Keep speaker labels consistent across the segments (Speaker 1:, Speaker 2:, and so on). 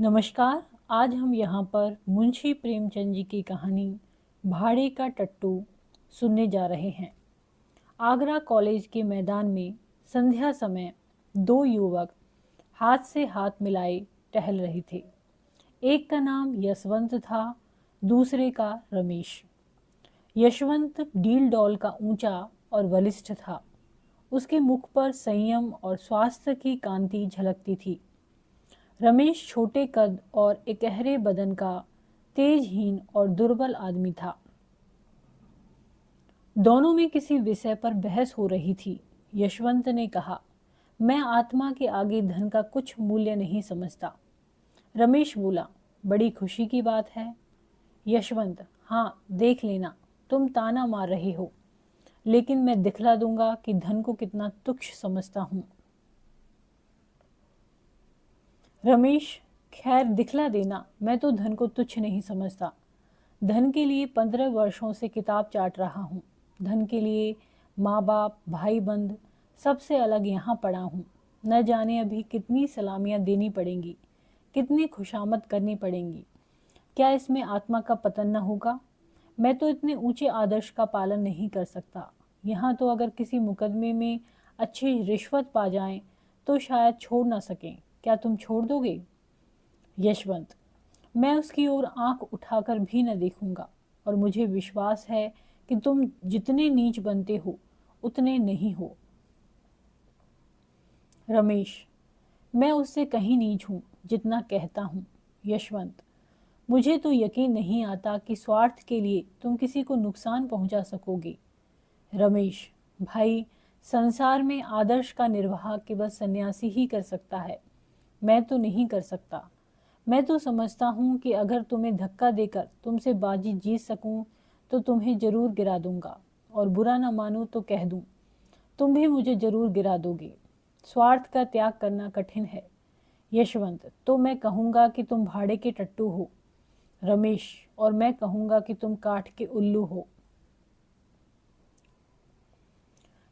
Speaker 1: नमस्कार। आज हम यहाँ पर मुंशी प्रेमचंद जी की कहानी भाड़े का टट्टू सुनने जा रहे हैं। आगरा कॉलेज के मैदान में संध्या समय दो युवक हाथ से हाथ मिलाए टहल रहे थे। एक का नाम यशवंत था, दूसरे का रमेश। यशवंत डील डॉल का ऊंचा और बलिष्ठ था। उसके मुख पर संयम और स्वास्थ्य की कांति झलकती थी। रमेश छोटे कद और इकहरे बदन का तेजहीन और दुर्बल आदमी था। दोनों में किसी विषय पर बहस हो रही थी। यशवंत ने कहा, मैं आत्मा के आगे धन का कुछ मूल्य नहीं समझता। रमेश बोला, बड़ी खुशी की बात है। यशवंत, हाँ देख लेना, तुम ताना मार रहे हो, लेकिन मैं दिखला दूंगा कि धन को कितना तुच्छ समझता हूं। रमेश, खैर दिखला देना, मैं तो धन को तुच्छ नहीं समझता। धन के लिए 15 वर्षों से किताब चाट रहा हूँ। धन के लिए माँ बाप, भाई बंद सबसे अलग यहाँ पड़ा हूँ। न जाने अभी कितनी सलामियाँ देनी पड़ेंगी, कितनी खुशामद करनी पड़ेंगी। क्या इसमें आत्मा का पतन न होगा? मैं तो इतने ऊंचे आदर्श का पालन नहीं कर सकता। यहाँ तो अगर किसी मुकदमे में अच्छी रिश्वत पा जाएं तो शायद छोड़ ना सकें। क्या तुम छोड़ दोगे? यशवंत, मैं उसकी ओर आंख उठाकर भी न देखूंगा, और मुझे विश्वास है कि तुम जितने नीच बनते हो उतने नहीं हो। रमेश, मैं उससे कहीं नीच हूं जितना कहता हूं। यशवंत, मुझे तो यकीन नहीं आता कि स्वार्थ के लिए तुम किसी को नुकसान पहुंचा सकोगे। रमेश, भाई, संसार में आदर्श का निर्वाह केवल सन्यासी ही कर सकता है। मैं तो नहीं कर सकता। मैं तो समझता हूँ कि अगर तुम्हें धक्का देकर तुमसे बाजी जीत सकूं तो तुम्हें जरूर गिरा दूंगा, और बुरा ना मानो तो कह दूं, तुम भी मुझे जरूर गिरा दोगे। स्वार्थ का त्याग करना कठिन है। यशवंत, तो मैं कहूँगा कि तुम भाड़े के टट्टू हो। रमेश, और मैं कहूँगा कि तुम काठ के उल्लू हो।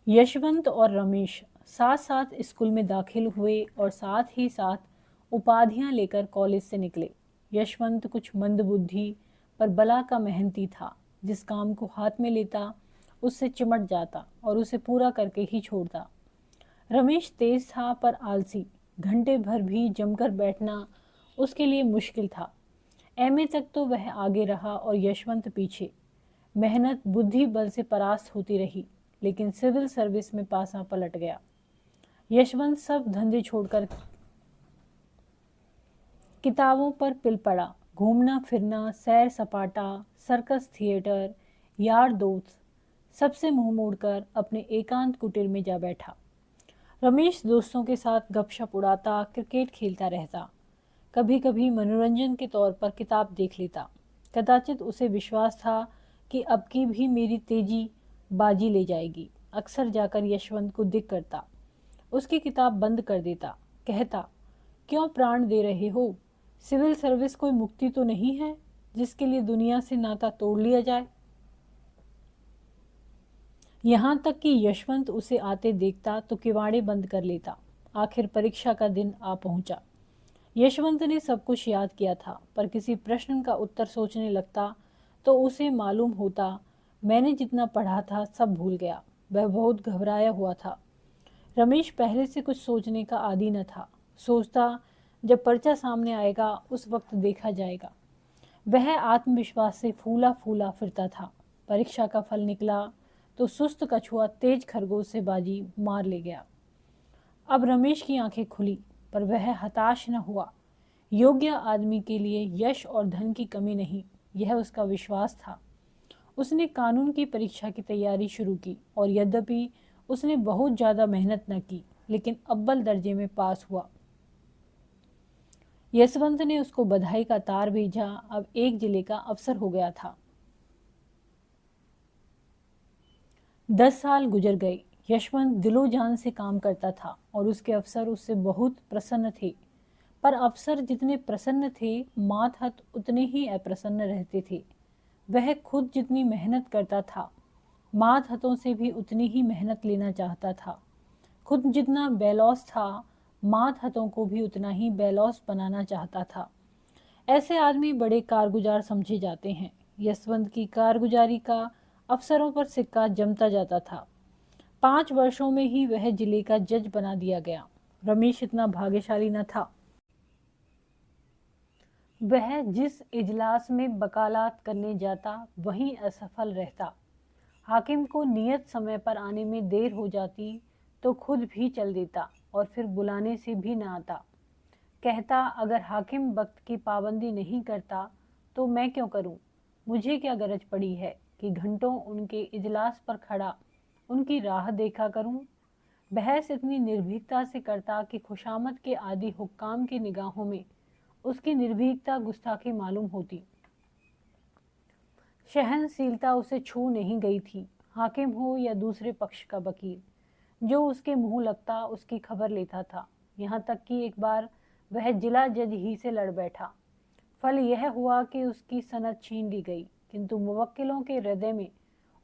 Speaker 1: यशवंत और रमेश साथ साथ स्कूल में दाखिल हुए और साथ ही साथ उपाधियां लेकर कॉलेज से निकले। यशवंत कुछ मंदबुद्धि पर बला का मेहनती था। जिस काम को हाथ में लेता उससे चिमट जाता और उसे पूरा करके ही छोड़ता। रमेश तेज था पर आलसी। घंटे भर भी जमकर बैठना उसके लिए मुश्किल था। एमए तक तो वह आगे रहा और यशवंत पीछे। मेहनत बुद्धि बल से परास्त होती रही, लेकिन सिविल सर्विस में पासा पलट गया। यशवंत सब धंधे छोड़कर किताबों पर पिल पड़ा। घूमना फिरना, सैर सपाटा, सर्कस थिएटर, यार दोस्त सबसे मुंह मोड़कर अपने एकांत कुटीर में जा बैठा। रमेश दोस्तों के साथ गपशप उड़ाता, क्रिकेट खेलता रहता। कभी कभी मनोरंजन के तौर पर किताब देख लेता। कदाचित उसे विश्वास था कि अब की भी मेरी तेजी बाजी ले जाएगी। अक्सर जाकर यशवंत को दिख करता, उसकी किताब बंद कर देता, कहता, क्यों प्राण दे रहे हो? सिविल सर्विस कोई मुक्ति तो नहीं है जिसके लिए दुनिया से नाता तोड़ लिया जाए। यहाँ तक कि यशवंत उसे आते देखता तो किवाड़े बंद कर लेता। आखिर परीक्षा का दिन आ पहुंचा। यशवंत ने सब कुछ याद किया था, पर किसी प्रश्न का उत्तर सोचने लगता तो उसे मालूम होता मैंने जितना पढ़ा था सब भूल गया। वह बहुत घबराया हुआ था। रमेश पहले से कुछ सोचने का आदी न था। सोचता, जब पर्चा सामने आएगा उस वक्त देखा जाएगा। वह आत्मविश्वास से फूला फूला फिरता था। परीक्षा का फल निकला तो सुस्त कछुआ तेज खरगोश से बाजी मार ले गया। अब रमेश की आंखें खुली, पर वह हताश न हुआ। योग्य आदमी के लिए यश और धन की कमी नहीं, यह उसका विश्वास था। उसने कानून की परीक्षा की तैयारी शुरू की, और यद्यपि उसने बहुत ज़्यादा मेहनत न की, लेकिन अव्वल दर्जे में पास हुआ। यशवंत ने उसको बधाई का तार भेजा। अब एक जिले का अफसर हो गया था। 10 साल गुजर गए। यशवंत दिलो जान से काम करता था और उसके अफसर उससे बहुत प्रसन्न थे। पर अफसर जितने प्रसन्न थे, मातहत उतने ही अप्रसन्न रहते थे। वह खुद जितनी मेहनत करता था, मातहतों से भी उतनी ही मेहनत लेना चाहता था। खुद जितना बेलौस था, मातहतों को भी उतना ही बेलौस बनाना चाहता था। ऐसे आदमी बड़े कारगुजार समझे जाते हैं। यशवंत की कारगुजारी का अफसरों पर सिक्का जमता जाता था। 5 वर्षों में ही वह जिले का जज बना दिया गया। रमेश इतना भाग्यशाली न था। वह जिस इजलास में वकालत करने जाता वहीं असफल रहता। हाकिम को नियत समय पर आने में देर हो जाती तो खुद भी चल देता और फिर बुलाने से भी न आता। कहता, अगर हाकिम वक्त की पाबंदी नहीं करता तो मैं क्यों करूं? मुझे क्या गरज पड़ी है कि घंटों उनके इजलास पर खड़ा उनकी राह देखा करूं? बहस इतनी निर्भीकता से करता कि खुशामद के आदि हुक्काम की निगाहों में उसकी निर्भीकता गुस्ताखी मालूम होती। सहनशीलता उसे छू नहीं गई थी। हाकिम हो या दूसरे पक्ष का वकील, जो उसके मुंह लगता उसकी खबर लेता था। यहाँ तक कि एक बार वह जिला जज ही से लड़ बैठा। फल यह हुआ कि उसकी सनद छीन ली गई, किंतु मुवक्किलों के हृदय में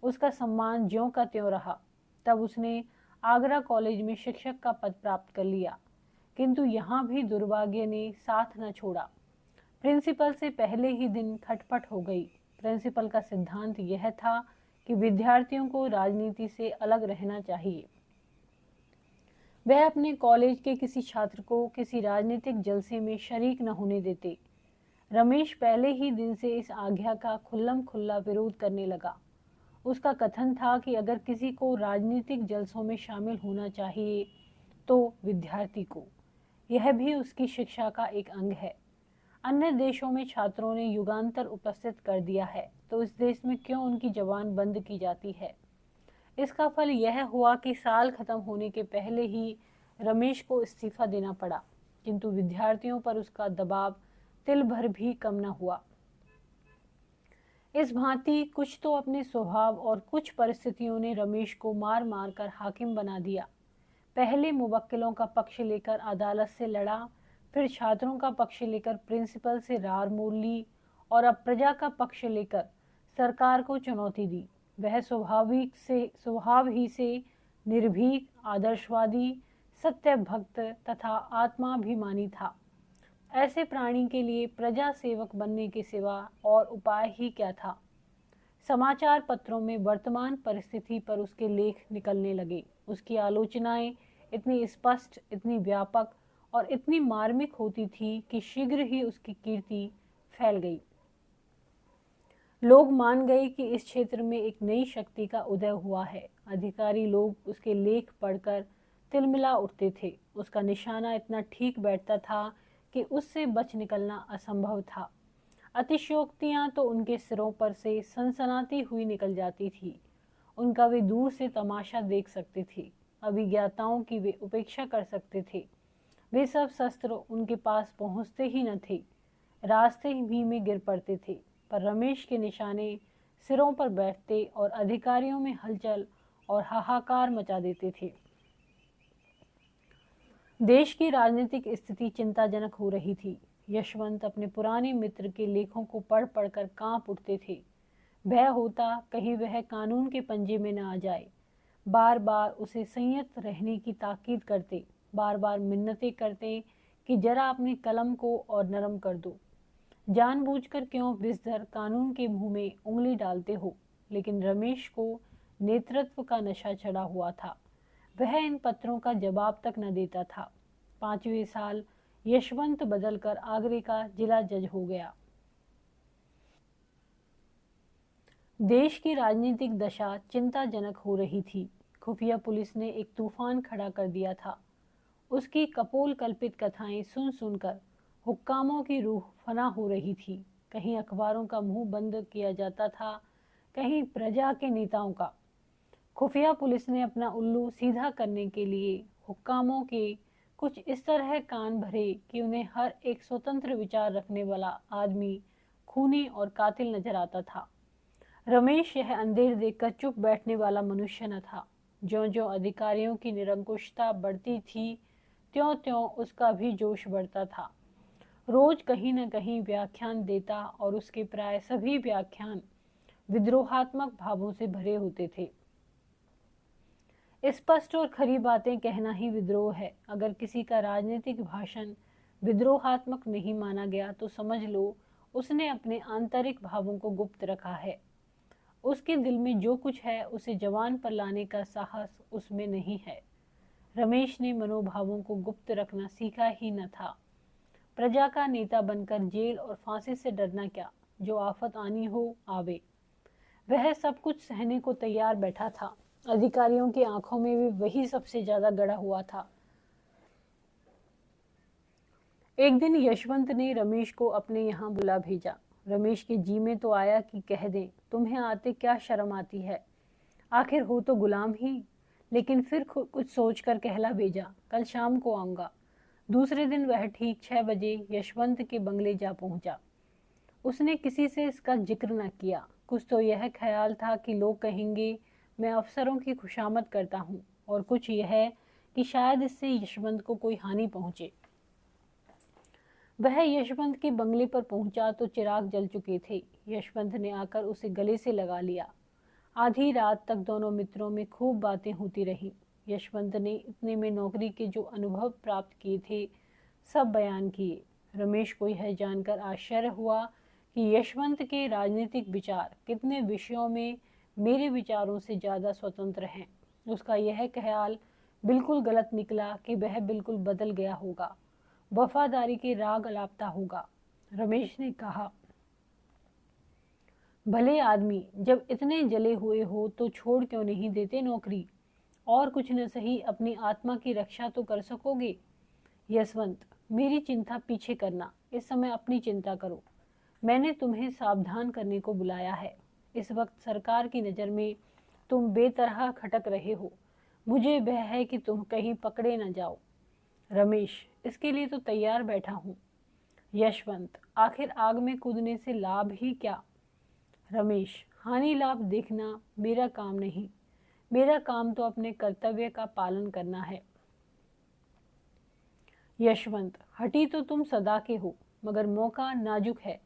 Speaker 1: उसका सम्मान ज्यों का त्यों रहा। तब उसने आगरा कॉलेज में शिक्षक का पद प्राप्त कर लिया, किंतु यहाँ भी दुर्भाग्य ने साथ न छोड़ा। प्रिंसिपल से पहले ही दिन खटपट हो गई। प्रिंसिपल का सिद्धांत यह था कि विद्यार्थियों को राजनीति से अलग रहना चाहिए। वह अपने कॉलेज के किसी छात्र को किसी राजनीतिक जलसे में शरीक न होने देते। रमेश पहले ही दिन से इस आज्ञा का खुल्लम खुल्ला विरोध करने लगा। उसका कथन था कि अगर किसी को राजनीतिक जलसों में शामिल होना चाहिए तो विद्यार्थी को। यह भी उसकी शिक्षा का एक अंग है। अन्य देशों में छात्रों ने युगांतर उपस्थित कर दिया है, तो इस देश में क्यों उनकी जबान बंद की जाती है? इसका फल यह हुआ कि साल खत्म होने के पहले ही रमेश को इस्तीफा देना पड़ा, किंतु विद्यार्थियों पर उसका दबाव तिल भर भी कम न हुआ। इस भांति कुछ तो अपने स्वभाव और कुछ परिस्थितियों ने रमेश को मार मार कर हाकिम बना दिया। पहले मुवक्किलों का पक्ष लेकर अदालत से लड़ा, फिर छात्रों का पक्ष लेकर प्रिंसिपल से रार मोल ली और अब प्रजा का पक्ष लेकर सरकार को चुनौती दी। वह स्वभाव ही से निर्भीक, आदर्शवादी, सत्य भक्त तथा आत्माभिमानी था। ऐसे प्राणी के लिए प्रजा सेवक बनने के सिवा और उपाय ही क्या था? समाचार पत्रों में वर्तमान परिस्थिति पर उसके लेख निकलने लगे। उसकी आलोचनाएं इतनी स्पष्ट, इतनी व्यापक और इतनी मार्मिक होती थी कि शीघ्र ही उसकी कीर्ति फैल गई। लोग मान गए कि इस क्षेत्र में एक नई शक्ति का उदय हुआ है। अधिकारी लोग उसके लेख पढ़कर तिलमिला उठते थे। उसका निशाना इतना ठीक बैठता था कि उससे बच निकलना असंभव था। अतिशयोक्तियां तो उनके सिरों पर से सनसनाती हुई निकल जाती थी। उनका वे दूर से तमाशा देख सकते थे। अभिज्ञाताओं की वे उपेक्षा कर सकते थे। वे सब शस्त्र उनके पास पहुंचते ही न थे, रास्ते ही में गिर पड़ते थे। पर रमेश के निशाने सिरों पर बैठते और अधिकारियों में हलचल और हाहाकार मचा देते थे। देश की राजनीतिक स्थिति चिंताजनक हो रही थी। यशवंत अपने पुराने मित्र के लेखों को पढ़ पढ़कर कांप उठते थे। भय होता कहीं वह कानून के पंजे में न आ जाए। बार बार उसे संयत रहने की ताकीद करते, बार बार मिन्नतें करते कि जरा अपनी कलम को और नरम कर दो। जानबूझकर क्यों विषधर कानून के मुंह में उंगली डालते हो? लेकिन रमेश को नेतृत्व का नशा चढ़ा हुआ था। वह इन पत्रों का जवाब तक न देता था। 5वें साल यशवंत बदलकर आगरे का जिला जज हो गया। देश की राजनीतिक दशा चिंताजनक हो रही थी। खुफिया पुलिस ने एक तूफान खड़ा कर दिया था। उसकी कपोल कल्पित कथाएं सुन सुनकर हुक्कामों की रूह फना हो रही थी। कहीं अखबारों का मुंह बंद किया जाता था, कहीं प्रजा के नेताओं का। खुफिया पुलिस ने अपना उल्लू सीधा करने के लिए हुक्कामों के कुछ इस तरह कान भरे कि उन्हें हर एक स्वतंत्र विचार रखने वाला आदमी खूनी और कातिल नजर आता था। रमेश यह अंधेर देखकर चुप बैठने वाला मनुष्य न था। ज्यों ज्यों अधिकारियों की निरंकुशता बढ़ती थी, त्यों त्यों उसका भी जोश बढ़ता था। रोज कहीं न कहीं व्याख्यान देता और उसके प्राय सभी व्याख्यान विद्रोहात्मक भावों से भरे होते थे। स्पष्ट और खरी बातें कहना ही विद्रोह है। अगर किसी का राजनीतिक भाषण विद्रोहात्मक नहीं माना गया तो समझ लो उसने अपने आंतरिक भावों को गुप्त रखा है। उसके दिल में जो कुछ है उसे जवान पर लाने का साहस उसमें नहीं है। रमेश ने मनोभावों को गुप्त रखना सीखा ही न था। प्रजा का नेता बनकर जेल और फांसी से डरना क्या, जो आफत आनी हो आवे। वह सब कुछ सहने को तैयार बैठा था। अधिकारियों की आंखों में भी वही सबसे ज्यादा गड़ा हुआ था। एक दिन यशवंत ने रमेश को अपने यहाँ बुला भेजा। रमेश के जी में तो आया कि कह दें, तुम्हें आते क्या शर्म आती है, आखिर हो तो गुलाम ही। लेकिन फिर कुछ सोचकर कहला भेजा, कल शाम को आऊंगा। दूसरे दिन वह ठीक 6 बजे यशवंत के बंगले जा पहुंचा। उसने किसी से इसका जिक्र न किया। कुछ तो यह ख्याल था कि लोग कहेंगे मैं अफसरों की खुशामद करता हूँ, और कुछ यह कि शायद इससे यशवंत को कोई हानि पहुंचे। वह यशवंत के बंगले पर पहुंचा तो चिराग जल चुके थे। यशवंत ने आकर उसे गले से लगा लिया। आधी रात तक दोनों मित्रों में खूब बातें होती रहीं। यशवंत ने इतने में नौकरी के जो अनुभव प्राप्त किए थे सब बयान किए। रमेश को यह जानकर आश्चर्य हुआ कि यशवंत के राजनीतिक विचार कितने विषयों में मेरे विचारों से ज़्यादा स्वतंत्र हैं। उसका यह ख्याल बिल्कुल गलत निकला कि वह बिल्कुल बदल गया होगा, वफादारी के राग अलापता होगा। रमेश ने कहा, भले आदमी जब इतने जले हुए हो तो छोड़ क्यों नहीं देते नौकरी, और कुछ न सही अपनी आत्मा की रक्षा तो कर सकोगे। यशवंत, मेरी चिंता पीछे करना, इस समय अपनी चिंता करो। मैंने तुम्हें सावधान करने को बुलाया है। इस वक्त सरकार की नज़र में तुम बेतरह खटक रहे हो। मुझे भय है कि तुम कहीं पकड़े न जाओ। रमेश, इसके लिए तो तैयार बैठा हूँ। यशवंत, आखिर आग में कूदने से लाभ ही क्या। रमेश, हानि लाभ देखना मेरा काम नहीं। मेरा काम तो अपने कर्तव्य का पालन करना है। यशवंत, हटी तो तुम सदा के हो, मगर मौका नाजुक है,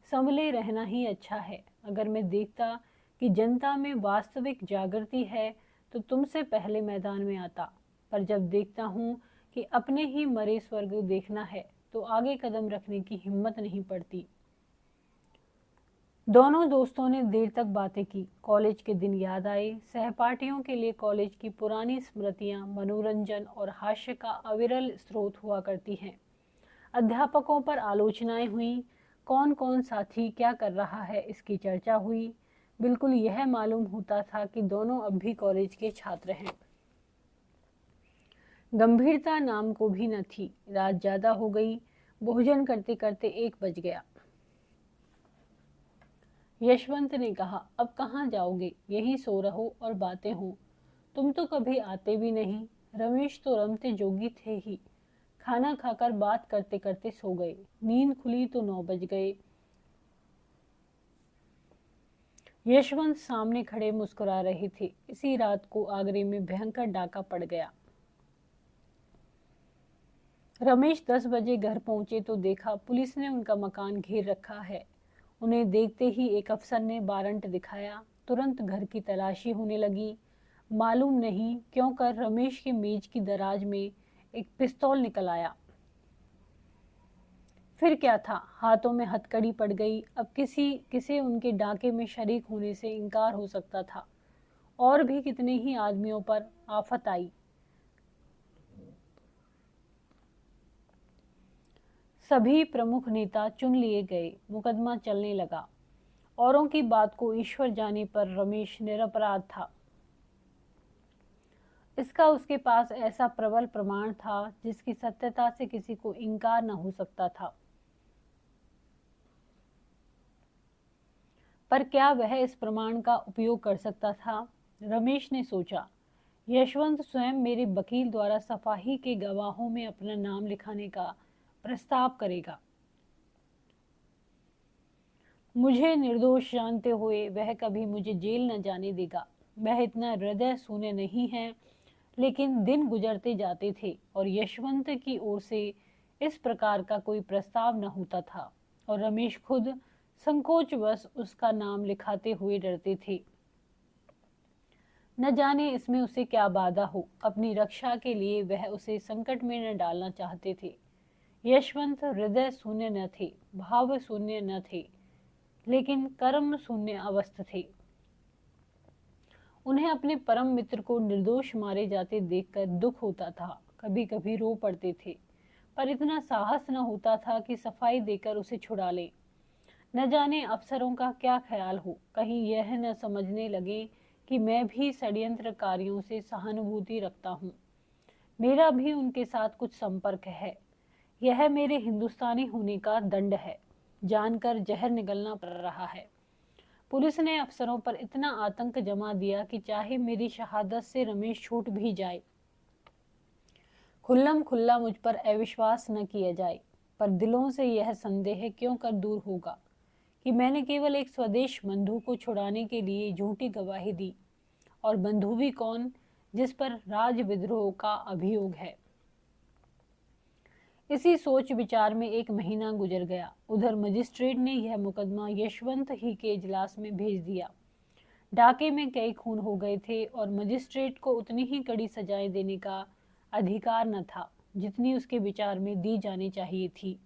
Speaker 1: संभले रहना ही अच्छा है। अगर मैं देखता कि जनता में वास्तविक जागृति है तो तुमसे पहले मैदान में आता, पर जब देखता हूँ कि अपने ही मरे स्वर्ग देखना है तो आगे कदम रखने की हिम्मत नहीं पड़ती। दोनों दोस्तों ने देर तक बातें की। कॉलेज के दिन याद आए। सहपाठियों के लिए कॉलेज की पुरानी स्मृतियां मनोरंजन और हास्य का अविरल स्रोत हुआ करती हैं। अध्यापकों पर आलोचनाएं हुई, कौन कौन साथी क्या कर रहा है इसकी चर्चा हुई। बिल्कुल यह मालूम होता था कि दोनों अब भी कॉलेज के छात्र हैं। गंभीरता नाम को भी न थी। रात ज्यादा हो गई। भोजन करते करते 1 बज गया। यशवंत ने कहा, अब कहाँ जाओगे, यहीं सो रहो और बातें हों। तुम तो कभी आते भी नहीं। रमेश तो रमते जोगी थे ही। खाना खाकर बात करते करते सो गए। नींद खुली तो 9 बज गए। यशवंत सामने खड़े मुस्कुरा रहे थे। इसी रात को आगरे में भयंकर डाका पड़ गया। रमेश 10 बजे घर पहुंचे तो देखा पुलिस ने उनका मकान घेर रखा है। उन्हें देखते ही एक अफसर ने वारंट दिखाया। तुरंत घर की तलाशी होने लगी। मालूम नहीं क्यों कर रमेश की मेज की दराज में एक पिस्तौल निकल आया। फिर क्या था, हाथों में हथकड़ी पड़ गई। अब किसे उनके डाके में शरीक होने से इनकार हो सकता था। और भी कितने ही आदमियों पर आफत आई। सभी प्रमुख नेता चुन लिए गए। मुकदमा चलने लगा। औरों की बात को ईश्वर जाने पर रमेश निरपराध था। इसका उसके पास ऐसा प्रबल प्रमाण था जिसकी सत्यता से किसी को इनकार न हो सकता था। पर क्या वह इस प्रमाण का उपयोग कर सकता था? रमेश ने सोचा, यशवंत स्वयं मेरे वकील द्वारा सफाई के गवाहों में अपना नाम लिखाने का प्रस्ताव करेगा। मुझे निर्दोष जानते हुए वह कभी मुझे जेल न जाने देगा। वह इतना हृदय शून्य नहीं है। लेकिन दिन गुजरते जाते थे और यशवंत की ओर से इस प्रकार का कोई प्रस्ताव न होता था, और रमेश खुद संकोचवश उसका नाम लिखाते हुए डरते थे। न जाने इसमें उसे क्या बाधा हो। अपनी रक्षा के लिए वह उसे संकट में न डालना चाहते थे। यशवंत हृदय शून्य न थे, भाव शून्य न थे, लेकिन कर्म शून्य अवस्थ थे। उन्हें अपने परम मित्र को निर्दोष मारे जाते देखकर दुख होता था, कभी कभी रो पड़ते थे, पर इतना साहस न होता था कि सफाई देकर उसे छुड़ा ले। न जाने अफसरों का क्या ख्याल हो, कहीं यह न समझने लगे कि मैं भी षड्यंत्रकारियों से सहानुभूति रखता हूँ। मेरा भी उनके साथ कुछ संपर्क है। यह मेरे हिंदुस्तानी होने का दंड है। जानकर जहर निगलना पड़ रहा है। पुलिस ने अफसरों पर इतना आतंक जमा दिया कि चाहे मेरी शहादत से रमेश छूट भी जाए, खुल्लम खुल्ला मुझ पर अविश्वास न किया जाए, पर दिलों से यह संदेह क्यों कर दूर होगा कि मैंने केवल एक स्वदेश बंधु को छुड़ाने के लिए झूठी गवाही दी, और बंधु भी कौन, जिस पर राज विद्रोह का अभियोग है। इसी सोच विचार में एक महीना गुजर गया। उधर मजिस्ट्रेट ने यह मुकदमा यशवंत ही के इजलास में भेज दिया। डाके में कई खून हो गए थे और मजिस्ट्रेट को उतनी ही कड़ी सजाएं देने का अधिकार न था जितनी उसके विचार में दी जानी चाहिए थी।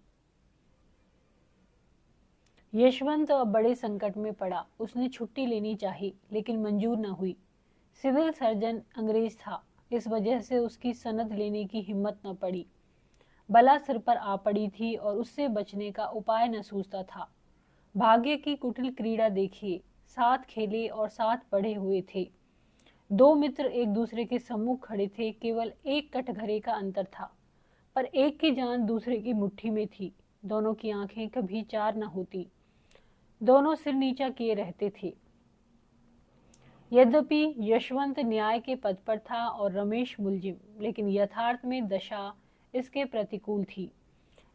Speaker 1: यशवंत अब बड़े संकट में पड़ा। उसने छुट्टी लेनी चाहिए, लेकिन मंजूर न हुई। सिविल सर्जन अंग्रेज था, इस वजह से उसकी सनद लेने की हिम्मत न पड़ी। बला सिर पर आ पड़ी थी और उससे बचने का उपाय न सूझता था। भाग्य की कुटिल क्रीड़ा देखिए, साथ खेले और साथ पढ़े हुए थे। दो मित्र एक दूसरे के सम्मुख खड़े थे, केवल एक कटघरे का अंतर था, पर एक की जान दूसरे की मुट्ठी में थी। दोनों की आंखें कभी चार न होती, दोनों सिर नीचा किए रहते थे। यद्यपि यशवंत न्याय के पद पर था और रमेश मुलजिम, लेकिन यथार्थ में दशा इसके प्रतिकूल थी।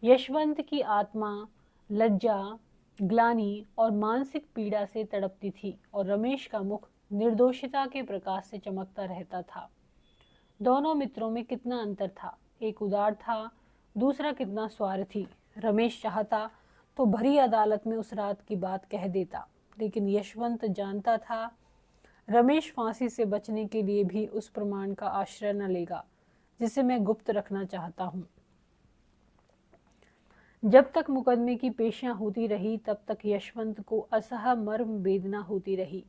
Speaker 1: यशवंत की आत्मा लज्जा, ग्लानि और मानसिक पीड़ा से तड़पती थी और रमेश का मुख निर्दोषिता के प्रकाश से चमकता रहता था। दोनों मित्रों में कितना अंतर था। एक उदार था, दूसरा कितना स्वार्थी। रमेश चाहता तो भरी अदालत में उस रात की बात कह देता, लेकिन यशवंत जानता था रमेश फांसी से बचने के लिए भी उस प्रमाण का आश्रय न लेगा जिसे मैं गुप्त रखना चाहता हूँ। जब तक मुकदमे की पेशियां होती रही, तब तक यशवंत को असह मर्म वेदना होती रही।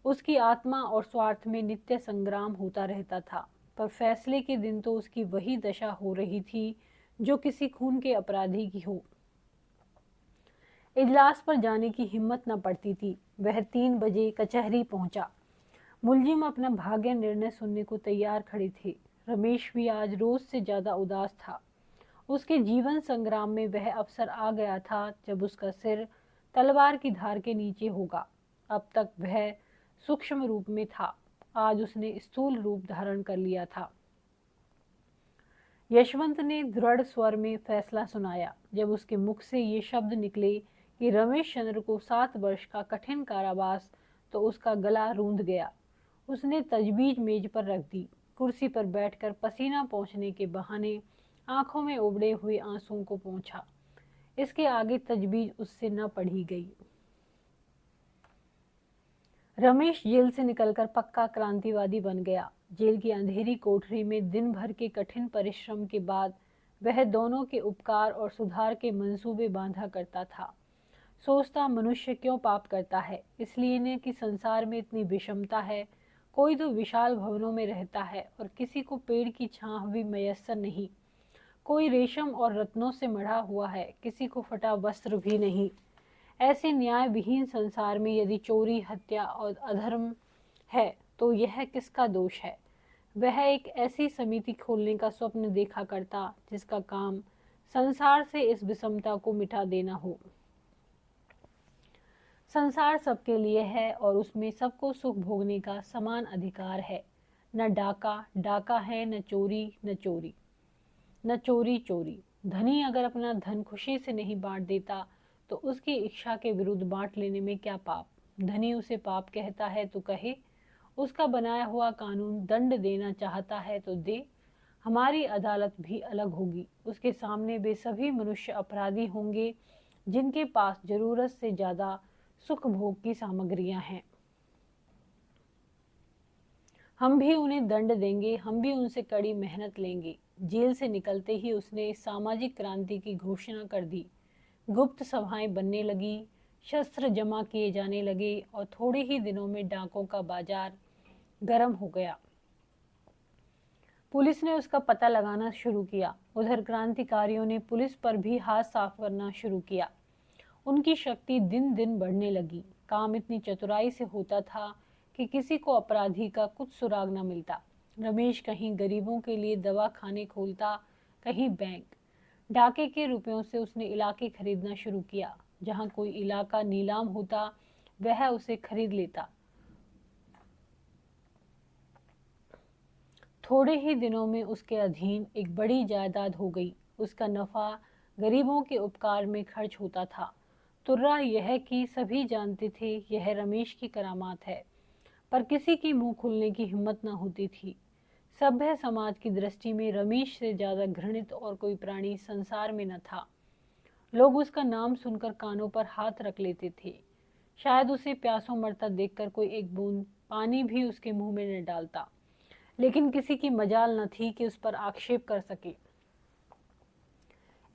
Speaker 1: उसकी आत्मा और स्वार्थ में नित्य संग्राम होता रहता था, पर फैसले के दिन तो उसकी वही दशा हो रही थी जो किसी खून के अपराधी की हो। इजलास पर जाने की हिम्मत न पड़ती थी। वह 3 बजे कचहरी पहुंचा। मुलजिम अपना भाग्य निर्णय सुनने को तैयार खड़े थे। रमेश भी आज रोज से ज्यादा उदास था। उसके जीवन संग्राम में वह अवसर आ गया था जब उसका सिर तलवार की धार के नीचे होगा। अब तक वह सूक्ष्म रूप में था, आज उसने स्थूल रूप धारण कर लिया था। यशवंत ने दृढ़ स्वर में फैसला सुनाया। जब उसके मुख से ये शब्द निकले कि रमेश चंद्र को 7 वर्ष का कठिन कारावास, तो उसका गला रूंध गया। उसने तजबीज मेज पर रख दी। कुर्सी पर बैठकर पसीना पोंछने के बहाने आंखों में उबड़े हुए आंसुओं को पोंछा। इसके आगे तजबीज उससे न पढ़ी गई। रमेश जेल से निकलकर पक्का क्रांतिवादी बन गया। जेल की अंधेरी कोठरी में दिन भर के कठिन परिश्रम के बाद वह दोनों के उपकार और सुधार के मंसूबे बांधा करता था। सोचता मनुष्य क्यों पाप करता है, इसलिए न कि संसार में इतनी विषमता है। कोई तो विशाल भवनों में रहता है और किसी को पेड़ की छांव भी मयस्सर नहीं। कोई रेशम और रत्नों से मढ़ा हुआ है, किसी को फटा वस्त्र भी नहीं। ऐसे न्याय विहीन संसार में यदि चोरी, हत्या और अधर्म है तो यह किसका दोष है। वह एक ऐसी समिति खोलने का स्वप्न देखा करता जिसका काम संसार से इस विषमता को मिटा देना हो। संसार सबके लिए है और उसमें सबको सुख भोगने का समान अधिकार है। न डाका डाका है, न चोरी न चोरी, न चोरी चोरी। धनी अगर अपना धन खुशी से नहीं बांट देता तो उसकी इच्छा के विरुद्ध बांट लेने में क्या पाप। धनी उसे पाप कहता है तो कहे, उसका बनाया हुआ कानून दंड देना चाहता है तो दे। हमारी अदालत भी अलग होगी। उसके सामने वे सभी मनुष्य अपराधी होंगे जिनके पास जरूरत से ज्यादा सुख भोग की सामग्रियां हैं। हम भी उन्हें दंड देंगे, हम भी उनसे कड़ी मेहनत लेंगे। जेल से निकलते ही उसने सामाजिक क्रांति की घोषणा कर दी। गुप्त सभाएं बनने लगी, शस्त्र जमा किए जाने लगे और थोड़े ही दिनों में डाकों का बाजार गर्म हो गया। पुलिस ने उसका पता लगाना शुरू किया। उधर क्रांतिकारियों ने पुलिस पर भी हाथ साफ करना शुरू किया। उनकी शक्ति दिन दिन बढ़ने लगी। काम इतनी चतुराई से होता था कि किसी को अपराधी का कुछ सुराग न मिलता। रमेश कहीं गरीबों के लिए दवा खाने खोलता, कहीं बैंक। डाके के रुपयों से उसने इलाके खरीदना शुरू किया। जहां कोई इलाका नीलाम होता, वह उसे खरीद लेता। थोड़े ही दिनों में उसके अधीन एक बड़ी जायदाद हो गई। उसका नफा गरीबों के उपकार में खर्च होता था। तुर्रा यह कि सभी जानते थे यह रमेश की करामात है, पर किसी की मुंह खुलने की हिम्मत न होती थी। सभ्य समाज की दृष्टि में रमेश से ज्यादा घृणित और कोई प्राणी संसार में न था। लोग उसका नाम सुनकर कानों पर हाथ रख लेते थे। शायद उसे प्यासों मरता देखकर कोई एक बूंद पानी भी उसके मुंह में न डालता, लेकिन किसी की मजाल न थी कि उस पर आक्षेप कर सके।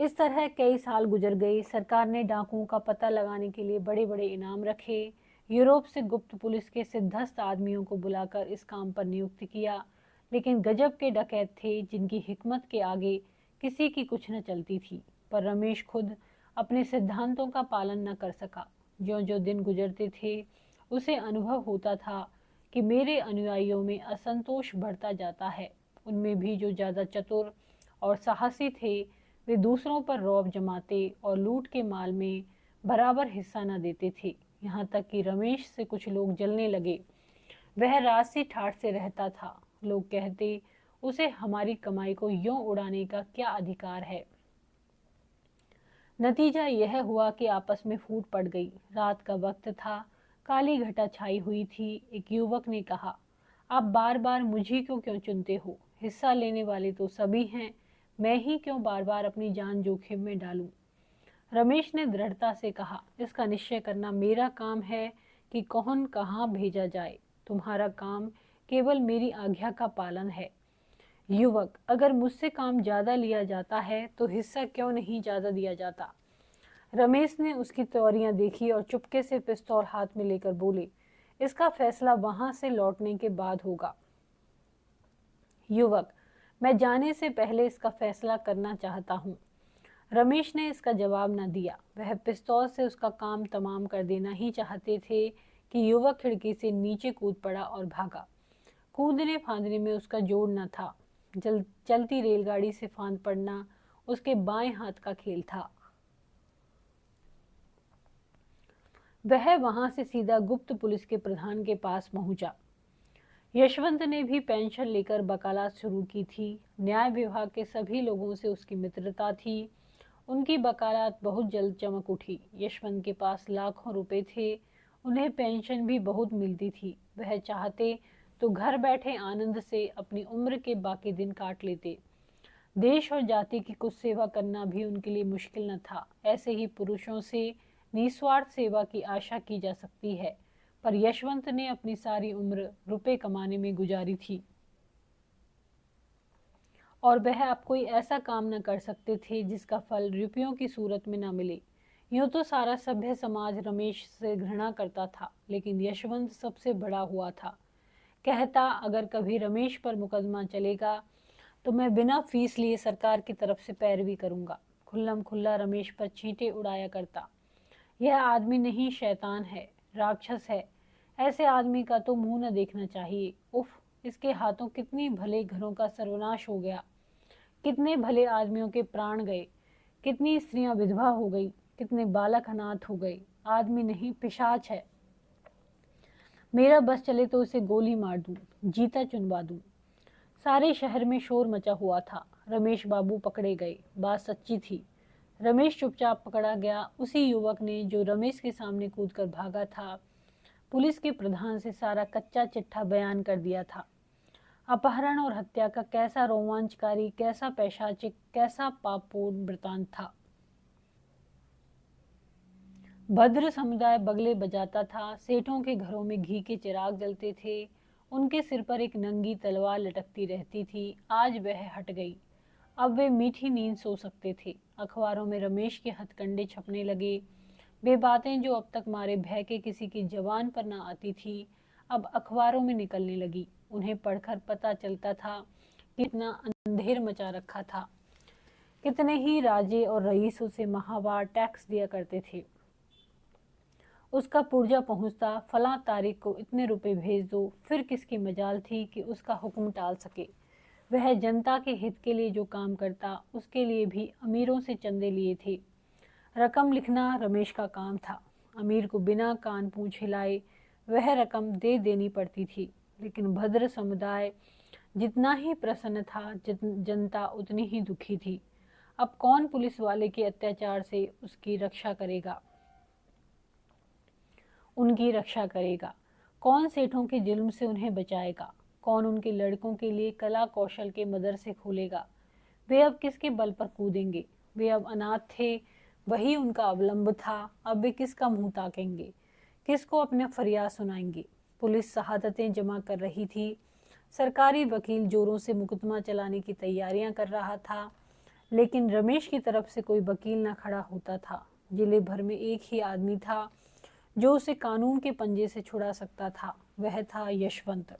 Speaker 1: इस तरह कई साल गुजर गए। सरकार ने डाकुओं का पता लगाने के लिए बड़े बड़े इनाम रखे। यूरोप से गुप्त पुलिस के सिद्धस्त आदमियों को बुलाकर इस काम पर नियुक्त किया। लेकिन गजब के डकैत थे जिनकी हिकमत के आगे किसी की कुछ न चलती थी। पर रमेश खुद अपने सिद्धांतों का पालन न कर सका। ज्यों ज्यों दिन गुजरते थे उसे अनुभव होता था कि मेरे अनुयायियों में असंतोष बढ़ता जाता है। उनमें भी जो ज़्यादा चतुर और साहसी थे वे दूसरों पर रौब जमाते और लूट के माल में बराबर हिस्सा न देते थे। यहाँ तक कि रमेश से कुछ लोग जलने लगे। वह राशि ठाठ से रहता था। लोग कहते, उसे हमारी कमाई को यूं उड़ाने का क्या अधिकार है। नतीजा यह हुआ कि आपस में फूट पड़ गई। रात का वक्त था, काली घटा छाई हुई थी। एक युवक ने कहा, आप बार बार मुझी को क्यों चुनते हो? हिस्सा लेने वाले तो सभी हैं, मैं ही क्यों बार बार अपनी जान जोखिम में डालूं? रमेश ने दृढ़ता से कहा, इसका निश्चय करना मेरा काम है कि कौन कहाँ भेजा जाए। तुम्हारा काम केवल मेरी आज्ञा का पालन है। युवक, अगर मुझसे काम ज्यादा लिया जाता है तो हिस्सा क्यों नहीं ज्यादा दिया जाता? रमेश ने उसकी तैयारियां देखी और चुपके से पिस्तौल हाथ में लेकर बोले, इसका फैसला वहां से लौटने के बाद होगा। युवक, मैं जाने से पहले इसका फैसला करना चाहता हूँ। रमेश ने इसका जवाब न दिया। वह पिस्तौल से उसका काम तमाम कर देना ही चाहते थे कि युवक खिड़की से नीचे कूद पड़ा और भागा। कूदने फांदने में उसका जोड़ न था। चलती रेलगाड़ी से फांद पड़ना उसके बाएं हाथ का खेल था। वह वहां से सीधा गुप्त पुलिस के प्रधान के पास पहुंचा। यशवंत ने भी पेंशन लेकर वकालत शुरू की थी। न्याय विभाग के सभी लोगों से उसकी मित्रता थी। उनकी वकालत बहुत जल्द चमक उठी। यशवंत के पास लाखों रुपए थे। उन्हें पेंशन भी बहुत मिलती थी। वह चाहते तो घर बैठे आनंद से अपनी उम्र के बाकी दिन काट लेते। देश और जाति की कुछ सेवा करना भी उनके लिए मुश्किल न था। ऐसे ही पुरुषों से निस्वार्थ सेवा की आशा की जा सकती है, पर यशवंत ने अपनी सारी उम्र रुपए कमाने में गुजारी थी और वह अब कोई ऐसा काम न कर सकते थे जिसका फल रुपयों की सूरत में न मिले। यूं तो सारा सभ्य समाज रमेश से घृणा करता था, लेकिन यशवंत सबसे बड़ा हुआ था। कहता, अगर कभी रमेश पर मुकदमा चलेगा तो मैं बिना फीस लिए सरकार की तरफ से पैरवी करूंगा। खुल्लम खुल्ला रमेश पर चींटे उड़ाया करता। यह आदमी नहीं, शैतान है, राक्षस है। ऐसे आदमी का तो मुंह न देखना चाहिए। उफ, इसके हाथों कितनी भले घरों का सर्वनाश हो गया। कितने भले आदमियों के प्राण गए। कितनी स्त्रियां विधवा हो गई। कितने बालक अनाथ हो गए। आदमी नहीं, पिशाच है। मेरा बस चले तो उसे गोली मार दूं, जीता चुनवा दूं। सारे शहर में शोर मचा हुआ था। रमेश बाबू पकड़े गए। बात सच्ची थी। रमेश चुपचाप पकड़ा गया। उसी युवक ने जो रमेश के सामने कूदकर भागा था, पुलिस के प्रधान से सारा कच्चा चिट्ठा बयान कर दिया था। अपहरण और हत्या का कैसा रोमांचकारी, कैसा पैशाचिक, कैसा पापपूर्ण वृतांत था। भद्र समुदाय बगले बजाता था। सेठों के घरों में घी के चिराग जलते थे। उनके सिर पर एक नंगी तलवार लटकती रहती थी। आज वह हट गई। अब वे मीठी नींद सो सकते थे। अखबारों में रमेश के हथकंडे छपने लगे। वे बातें जो अब तक मारे भय के किसी की जबान पर न आती थी, अब अखबारों में निकलने लगी। उन्हें पढ़कर पता चलता था कितना अंधेर मचा रखा था। कितने ही राजे और रईस उसे माहवार टैक्स दिया करते थे। उसका पुर्जा पहुंचता, फलां तारीख को इतने रुपए भेज दो। फिर किसकी मजाल थी कि उसका हुक्म टाल सके। वह जनता के हित के लिए जो काम करता, उसके लिए भी अमीरों से चंदे लिए थे। रकम लिखना रमेश का काम था। अमीर को बिना कान पूंछ हिलाए वह रकम दे देनी पड़ती थी। लेकिन भद्र समुदाय जितना ही प्रसन्न था, जनता उतनी ही दुखी थी। अब कौन पुलिस वाले के अत्याचार से उसकी रक्षा करेगा, उनकी रक्षा करेगा? कौन सेठों के जुल्म से उन्हें बचाएगा? कौन उनके लड़कों के लिए कला कौशल के मदरसे खोलेगा? वे अब किसके बल पर कूदेंगे? वे अब अनाथ थे, वही उनका अवलंब था। अब वे किसका मुंह ताकेंगे, किसको अपने फरियाद सुनाएंगे? पुलिस शहादतें जमा कर रही थी। सरकारी वकील जोरों से मुकदमा चलाने की तैयारियां कर रहा था। लेकिन रमेश की तरफ से कोई वकील न खड़ा होता था। जिले भर में एक ही आदमी था जो उसे कानून के पंजे से छुड़ा सकता था, वह था यशवंत।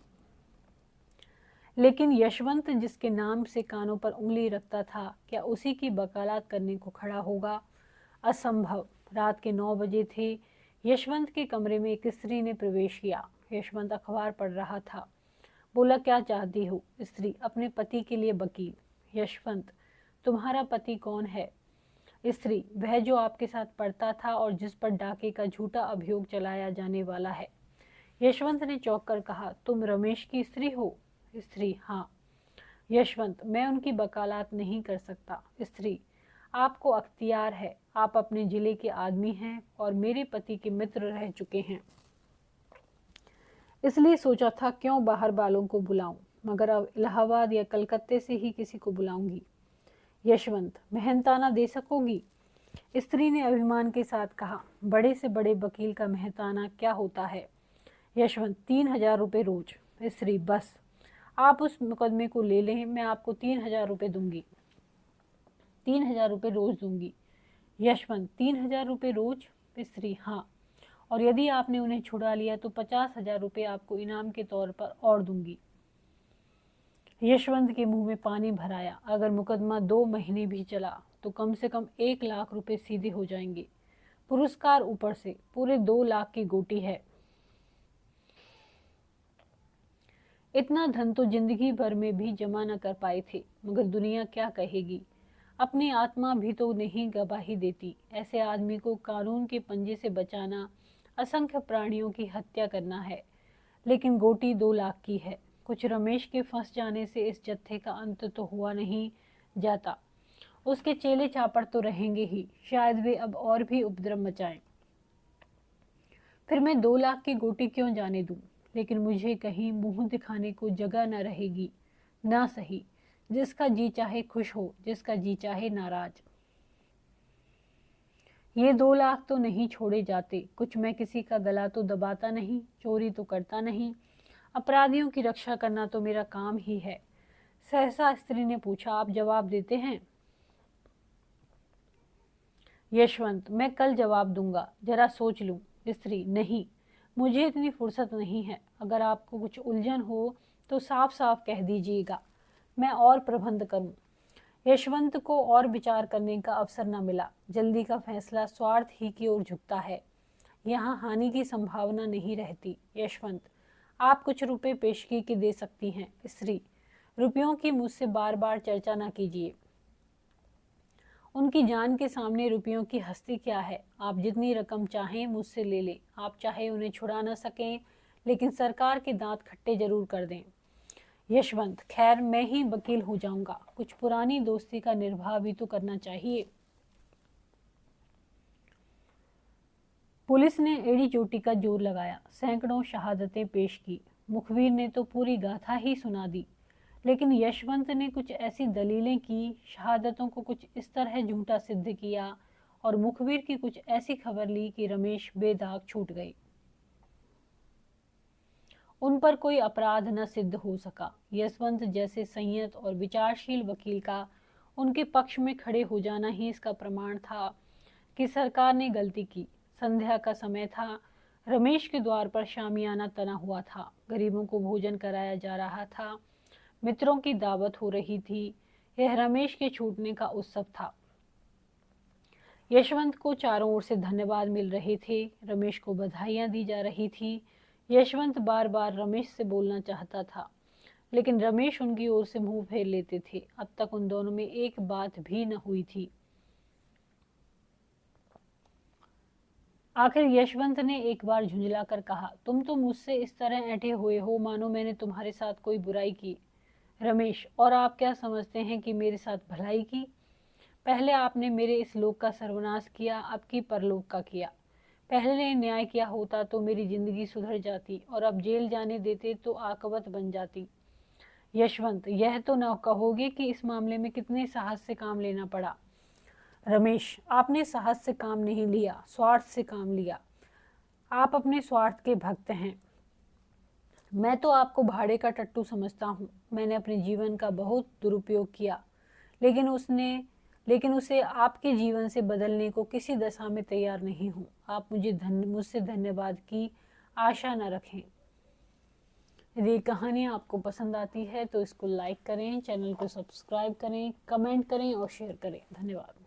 Speaker 1: लेकिन यशवंत जिसके नाम से कानों पर उंगली रखता था, क्या उसी की वकालत करने को खड़ा होगा? असंभव। रात के 9 बजे थे। यशवंत के कमरे में एक स्त्री ने प्रवेश किया। यशवंत अखबार पढ़ रहा था। बोला, क्या चाहती हो? स्त्री, अपने पति के लिए वकील। यशवंत, तुम्हारा पति कौन है? स्त्री, वह जो आपके साथ पढ़ता था और जिस पर डाके का झूठा अभियोग चलाया जाने वाला है। यशवंत ने चौंक कर कहा, तुम रमेश की स्त्री हो? स्त्री, हाँ। यशवंत, मैं उनकी वकालत नहीं कर सकता। स्त्री, आपको अख्तियार है। आप अपने जिले के आदमी हैं और मेरे पति के मित्र रह चुके हैं, इसलिए सोचा था क्यों बाहर वालों को बुलाऊं, मगर अब इलाहाबाद या कलकत्ते से ही किसी को बुलाऊंगी। यशवंत, मेहनताना दे सकोगी? स्त्री ने अभिमान के साथ कहा, बड़े से बड़े वकील का मेहनताना क्या होता है? यशवंत, 3,000 रुपये रोज। स्त्री, बस, आप उस मुकदमे को ले लें, मैं आपको 3,000 रुपये दूंगी। 3,000 रुपये रोज दूंगी। यशवंत, 3,000 रुपये रोज? स्त्री, हाँ, और यदि आपने उन्हें छुड़ा लिया तो 50,000 रुपये आपको इनाम के तौर पर और दूंगी। यशवंत के मुंह में पानी भर आया। अगर मुकदमा 2 महीने भी चला तो कम से कम 1 लाख रुपए सीधे हो जाएंगे। पुरस्कार ऊपर से पूरे 2 लाख की गोटी है। इतना धन तो जिंदगी भर में भी जमा न कर पाए थे, मगर दुनिया क्या कहेगी? अपनी आत्मा भी तो नहीं गवाही देती। ऐसे आदमी को कानून के पंजे से बचाना असंख्य प्राणियों की हत्या करना है। लेकिन गोटी 2 लाख की है। कुछ रमेश के फंस जाने से इस जत्थे का अंत तो हुआ नहीं जाता। उसके चेले चापड़ तो रहेंगे ही, शायद वे अब और भी उपद्रव मचाएं। फिर मैं 2 लाख की गोटी क्यों जाने दूं? लेकिन मुझे कहीं मुंह दिखाने को जगह न रहेगी। ना सही, जिसका जी चाहे खुश हो, जिसका जी चाहे नाराज। ये 2 लाख तो नहीं छोड़े जाते। कुछ मैं किसी का गला तो दबाता नहीं, चोरी तो करता नहीं। अपराधियों की रक्षा करना तो मेरा काम ही है। सहसा स्त्री ने पूछा, आप जवाब देते हैं? यशवंत, मैं कल जवाब दूंगा, जरा सोच लूं। स्त्री, नहीं, मुझे इतनी फुर्सत नहीं है। अगर आपको कुछ उलझन हो तो साफ साफ कह दीजिएगा, मैं और प्रबंध करूं। यशवंत को और विचार करने का अवसर न मिला। जल्दी का फैसला स्वार्थ ही की ओर झुकता है। यहाँ हानि की संभावना नहीं रहती। यशवंत, आप कुछ रुपए पेशगी के दे सकती हैं। स्त्री, रुपयों की मुझसे बार बार चर्चा न कीजिए। उनकी जान के सामने रुपयों की हस्ती क्या है? आप जितनी रकम चाहें मुझसे ले लें। आप चाहे उन्हें छुड़ा न सकें, लेकिन सरकार के दांत खट्टे जरूर कर दें। यशवंत, खैर मैं ही वकील हो जाऊंगा। कुछ पुरानी दोस्ती का निर्वाह भी तो करना चाहिए। पुलिस ने एड़ी चोटी का जोर लगाया, सैकड़ों शहादतें पेश की। मुखबिर ने तो पूरी गाथा ही सुना दी, लेकिन यशवंत ने कुछ ऐसी दलीलें की, शहादतों को कुछ इस तरह झूठा सिद्ध किया और मुखबिर की कुछ ऐसी खबर ली कि रमेश बेदाग छूट गए। उन पर कोई अपराध न सिद्ध हो सका। यशवंत जैसे संयत और विचारशील वकील का उनके पक्ष में खड़े हो जाना ही इसका प्रमाण था कि सरकार ने गलती की। संध्या का समय था। रमेश के द्वार पर शामियाना तना हुआ था। गरीबों को भोजन कराया जा रहा था। मित्रों की दावत हो रही थी। यह रमेश के छूटने का उत्सव था। यशवंत को चारों ओर से धन्यवाद मिल रहे थे। रमेश को बधाइयां दी जा रही थी। यशवंत बार बार रमेश से बोलना चाहता था, लेकिन रमेश उनकी ओर से मुंह फेर लेते थे। अब तक उन दोनों में एक बात भी न हुई थी। आखिर यशवंत ने एक बार झुंझलाकर कहा, तुम तो मुझसे इस तरह ऐंठे हुए हो मानो मैंने तुम्हारे साथ कोई बुराई की। रमेश, और आप क्या समझते हैं कि मेरे साथ भलाई की? पहले आपने मेरे इस लोक का सर्वनाश किया, अब की परलोक का किया। पहले न्याय किया होता तो मेरी जिंदगी सुधर जाती, और अब जेल जाने देते तो आकबत बन जाती। यशवंत, यह तो न कहोगे कि इस मामले में कितने साहस से काम लेना पड़ा। रमेश, आपने साहस से काम नहीं लिया, स्वार्थ से काम लिया। आप अपने स्वार्थ के भक्त हैं। मैं तो आपको भाड़े का टट्टू समझता हूँ। मैंने अपने जीवन का बहुत दुरुपयोग किया, लेकिन उसे आपके जीवन से बदलने को किसी दशा में तैयार नहीं हूँ। आप मुझसे धन्यवाद की आशा न रखें। यदि ये कहानी आपको पसंद आती है तो इसको लाइक करें, चैनल को सब्सक्राइब करें, कमेंट करें और शेयर करें। धन्यवाद।